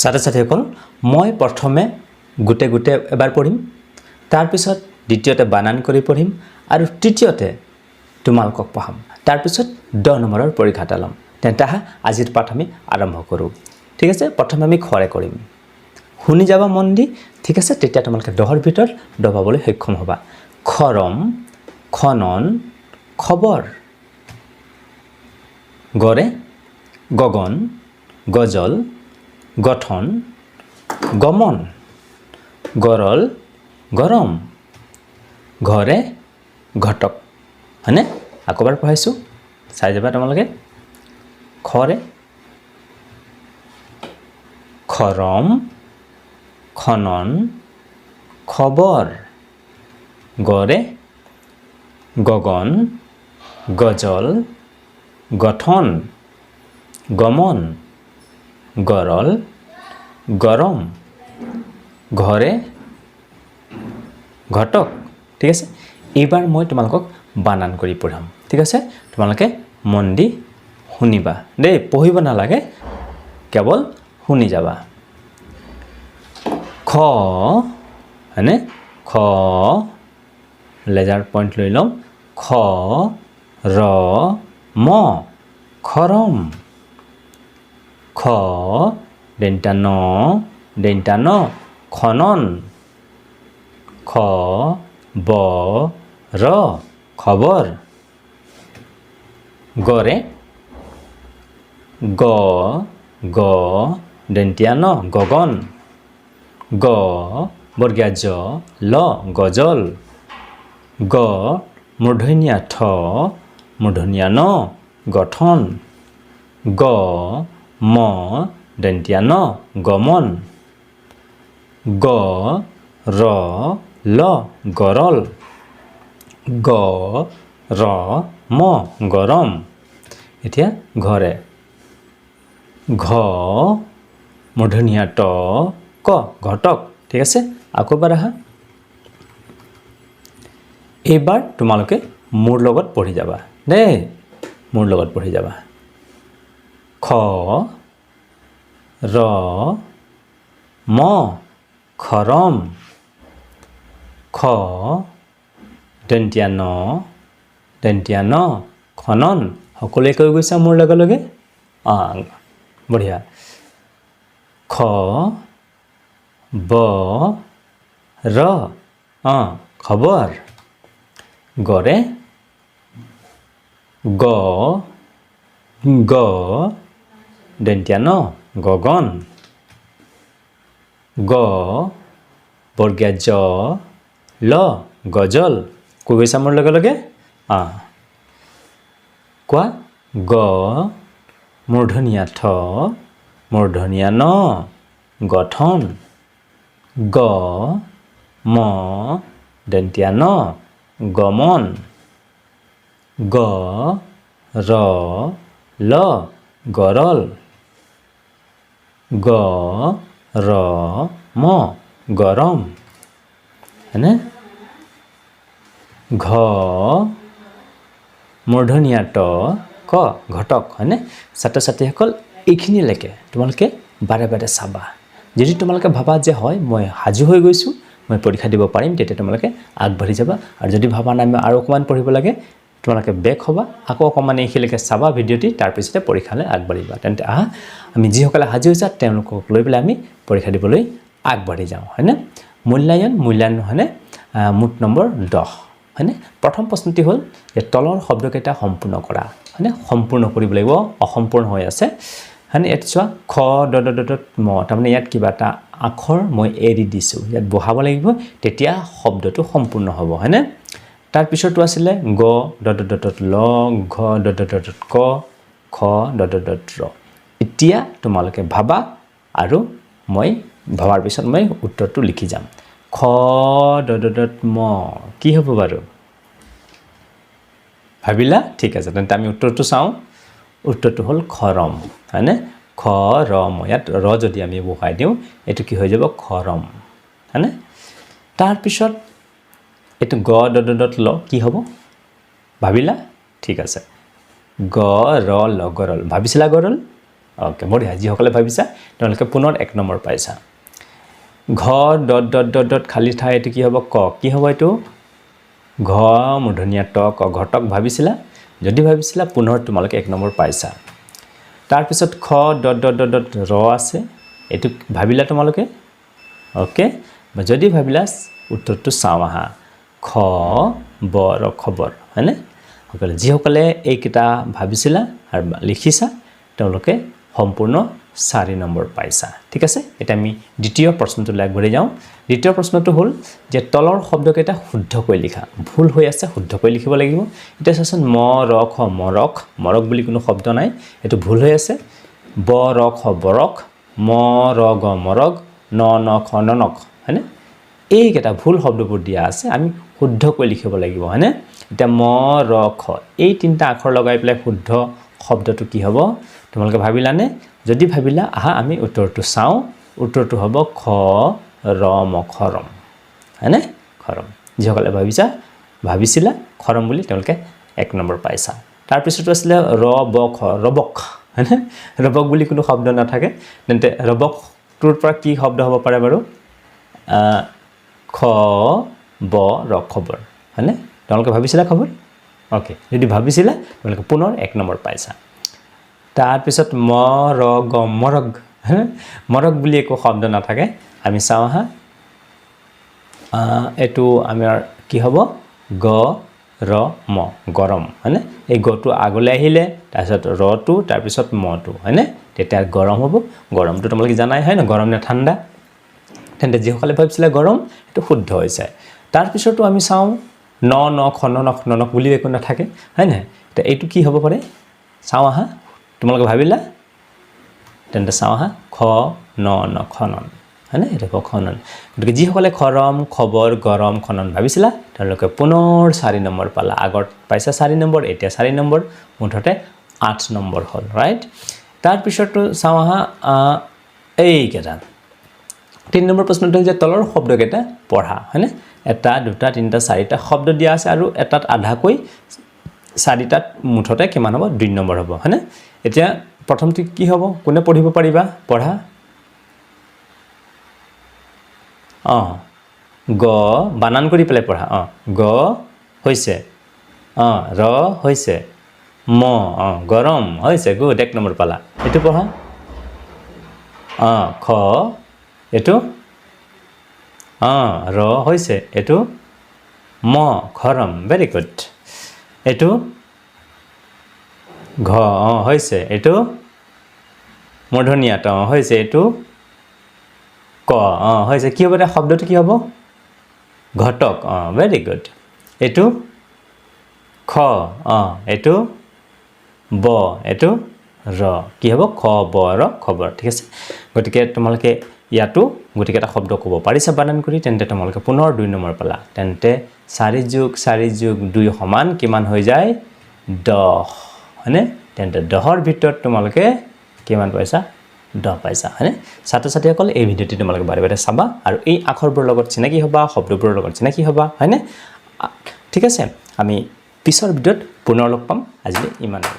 ছাত্ৰ-ছাত্ৰীসকল মই প্ৰথমে গুটে গুটে এবাৰ পঢ়িম তাৰ পিছত দ্বিতীয়তে বানান কৰি পঢ়িম আৰু তৃতীয়তে তোমালোকক পঢ়াম তাৰ পিছত 10 নম্বৰৰ পৰীক্ষাটা লম তেন্তে আজিৰ পাঠ আমি আৰম্ভ কৰো ঠিক আছে প্ৰথমে আমি খৰে কৰিম শুনি যাবা মন দি ঠিক আছে তেতিয়া তোমালোকে 10ৰ ভিতৰত দবাবলৈ সক্ষম হ'বা খৰম খনন খবৰ গৰে গগন গজল গঠন গমন গৰল গৰম ঘৰে ঘটক হয়নে আকবাৰ পঢ়াইছো চাই যাবা তোমালোকে খৰে খৰম খনন খবৰ গৰে গগন গজল গঠন গমন গৰল গৰম ঘৰে ঘটক ঠিক আছে এইবাৰ মই তোমালোকক বানান কৰি পঢ়াম ঠিক আছে তোমালোকে মন দি শুনিবা দেই পঢ়িব নালাগে কেৱল শুনি যাবা খ হয়নে খ লেজাৰ পইণ্ট লৈ লম খ ৰ ম খৰম খ ডেণ্টা ন খনন খ ব ৰ খবৰ গৰে গ গ ডেণ্টিয়া ন গগন গ বৰ্গীয়া জ ল গজল গ মূৰ্ধন্যা ঠ মূৰ্ধন্যা ন গঠন গ ম দন্ত্যা ন গমন গ ৰ ল গৰল গ ৰ ম গৰম এতিয়া ঘৰে ঘ মূৰ্ধন্যা ট ক ঘটক ঠিক আছে আকৌ এবাৰ আহা এইবাৰ তোমালোকে মোৰ লগত পঢ়ি যাবা দেই মোৰ লগত পঢ়ি যাবা খ ৰ ম খৰম খ দন্ত্যা ন খনন সকলোৱে কৈ গৈছা মোৰ লগে লগে বঢ়িয়া খ ব ৰ খবৰ গৰে গ গ দন্ত্যা ন গগন গ বৰ্গীয়া জ ল গজল কৈ গৈছা মোৰ লগে লগে কোৱা গ মূৰ্ধন্যা ঠ মূৰ্ধন্যা ন গঠন গ ম দন্ত্যা ন গমন গ ৰ ল গৰল গ ৰ ম গৰম হয়নে ঘ মূৰ্ধন্যা ট ক ঘটক হয়নে ছাত্ৰ-ছাত্ৰীসকল এইখিনিলৈকে তোমালোকে বাৰে বাৰে চাবা যদি তোমালোকে ভাবা যে হয় মই হাজু হৈ গৈছোঁ মই পৰীক্ষা দিব পাৰিম তেতিয়া তোমালোকে আগবাঢ়ি যাবা আৰু যদি ভাবা নাই মই আৰু অকমান পঢ়িব লাগে তোমালোকে বেক হ'বা আকৌ অকমান এইখিনিলৈকে চাবা ভিডিঅ'টি তাৰ পিছতে পৰীক্ষালৈ আগবাঢ়িবা তেন্তে আমি যিসকলে হাজু হৈছা তেওঁলোকক লৈ পেলাই আমি পৰীক্ষা দিবলৈ আগবাঢ়ি যাওঁ হয়নে মূল্যায়ন হয়নে মুঠ নম্বৰ 10 হয়নে প্ৰথম প্ৰশ্নটি হ'ল যে তলৰ শব্দকেইটা সম্পূৰ্ণ কৰা হয়নে সম্পূৰ্ণ কৰিব লাগিব অসম্পূৰ্ণ হৈ আছে হয়নে এটা চোৱা খ ড ম তাৰমানে ইয়াত কিবা এটা আখৰ মই এৰি দিছোঁ ইয়াত বহাব লাগিব তেতিয়া শব্দটো সম্পূৰ্ণ হ'ব হয়নে তাৰ পিছৰটো আছিলে গ ড ল ঘ ড ক খ ড ৰ এতিয়া তোমালোকে ভাবা আৰু মই ভাবাৰ পিছত মই উত্তৰটো লিখি যাম খ ড ম কি হ'ব বাৰু ভাবিলা ঠিক আছে তেন্তে আমি উত্তৰটো চাওঁ উত্তৰটো হ'ল খৰম হয়নে খ ৰ ম ইয়াত ৰ যদি আমি বহাই দিওঁ এইটো কি হৈ যাব খৰম হয়নে তাৰ পিছত এইটো গ ড ল কি হ'ব ভাবিলা ঠিক আছে গ ৰ ল গৰল ভাবিছিলা গৰল ওকে বঢ়িয়া যিসকলে ভাবিছা তেওঁলোকে পুনৰ 1 নম্বৰ পাইছা ঘ ডট ডট ডট ডট খালি ঠাই এটো কি হ'ব ক কি হ'ব এটো ঘ মূৰ্ধন্য ট ক ঘটক ভাবিছিলা যদি ভাবিছিলা পুনৰ তোমালোকে 1 নম্বৰ পাইছা তাৰ পিছত খ ডট ডট ডট ডট ৰ আছে এটো ভাবিলা তোমালোকে ওকে যদি ভাবিলা উত্তৰটো চাও আহা খ ব ৰ খবৰ হয়নে সকলে যিসকলে এই কিটা ভাবিছিলা আৰু লিখিছা তেওঁলোকে সম্পূৰ্ণ 4 নম্বৰ পাইছা ঠিক আছে এটা আমি দ্বিতীয় প্ৰশ্নটো লাগবৰি যাও দ্বিতীয় প্ৰশ্নটো হ'ল যে তলৰ শব্দকেইটা শুদ্ধকৈ লিখা ভুল হৈ আছে শুদ্ধকৈ লিখিব লাগিব এটা চাচোন ম ৰ খ মৰক মৰক বুলি কোনো শব্দ নাই এটো ভুল হৈ আছে ব ৰ খ বৰক ম ৰ গ মৰগ ন ন খ ননক হয়নে এই কেটা ভুল শব্দবোৰ দিয়া আছে আমি শুদ্ধকৈ লিখিব লাগিব হয়নে এটা ম ৰ খ এই তিনটা আখৰ লগাই পেলাই শুদ্ধ শব্দটো কি হ'ব তোমালোকে ভাবিলানে যদি ভাবিলা আহা আমি উত্তৰটো চাও উত্তৰটো হ'ব খ ৰ ম খৰম হয়নে খৰম যিসকলে ভাবিছিলা খৰম বুলি তেওঁলোকে 1 নম্বৰ পাইছা তাৰ পিছতো আছিল ৰ ব খ ৰবক হয়নে ৰবক বুলি কোনো শব্দ নাথাকে তেন্তে ৰবকটোৰ পৰা কি শব্দ হ'ব পাৰে বাৰু খ ব ৰ খবৰ হয়নে তোমালোকে ভাবিছিলা খবৰ ওকে যদি ভাবিছিলা তোমালোকে পুনৰ 1 নম্বৰ পাইছা তাৰ পিছত ম ৰ গ মৰগ মৰগ বুলি একো শব্দ নাথাকে আমি চাও হা এটো আমাৰ কি হ'ব গ ৰ ম গৰম হয়নে এই গটো আগলৈ আহিলে তাৰ পিছত ৰটো তাৰ পিছত মটো হয়নে তেতিয়া গৰম হ'ব গৰমটো তোমালোকে জানাই হয় না গৰম নে ঠাণ্ডা তেন্তে যিসকলে ভাবিছিলে গৰম এটো শুদ্ধ হৈছে তাৰ পিছতো আমি চাও ন ন খ ননক ননক বুলি একো নাথাকে হয় না তে এইটো কি হ'ব পাৰে চাও আহা তোমালোকে ভাবিলা তেন্তে চাও আহা খ ন ন খনন হয়নে এটা খনন গতিকে যিসকলে খৰম খবৰ গৰম খনন ভাবিছিলা তেওঁলোকে পুনৰ 4 নম্বৰ পালা আগত পাইছা 4 নম্বৰ এতিয়া 4 নম্বৰ মুঠতে 8 নম্বৰ হ'ল ৰাইট তাৰ পিছতো চাও আহা এই কেটা 3 নম্বৰ প্ৰশ্নটো যে তলৰ শব্দকেইটা পঢ়া হয়নে এটা দুটা তিনটা চাৰিটা শব্দ দিয়া আছে আৰু এটাত আধাকৈ চাৰিটাত মুঠতে কিমান হ'ব 2 নম্বৰ হ'ব হয়নে এতিয়া প্ৰথমটো কি হ'ব কোনে পঢ়িব পাৰিবা পঢ়া গ বানান কৰি পেলাই পঢ়া গ হৈছে ৰ হৈছে ম গৰম হৈছে গুড 1 নম্বৰ পালা এটো পঢ়া খ এটো ৰ হৈছে এটো ম খৰম ভেৰি গুড এটো ঘ হৈছে এটো মূৰ্ধন্যাত হৈছে এটো ক হৈছে কি হ'ব এটা শব্দটো কি হ'ব ঘটক ভেৰি গুড এটো খ এটো ব এটো ৰ কি হ'ব খ ব ৰ খবৰ ঠিক আছে গতিকে তোমালোকে ইয়াতো গতিকেটা শব্দ ক'ব পাৰিছা বানান কৰি তেন্তে তোমালোকে পুনৰ 2 নম্বৰ পালা তেন্তে 4 যোগ 2 সমান কিমান হৈ যায় 10 হয়নে তেন্তে 10ৰ ভিতৰত তোমালোকে কিমান পাইছা 10 পাইছা হয়নে ছাত্ৰ-ছাত্ৰীসকল এই ভিডিঅ'টি তোমালোকে বাৰে বাৰে চাবা আৰু এই আখৰবোৰৰ লগত চিনাকি হ'বা শব্দবোৰৰ লগত চিনাকি হ'বা হয়নে ঠিক আছে আমি পিছৰ ভিডিঅ'ত পুনৰ লগ পাম আজিলৈ ইমানেই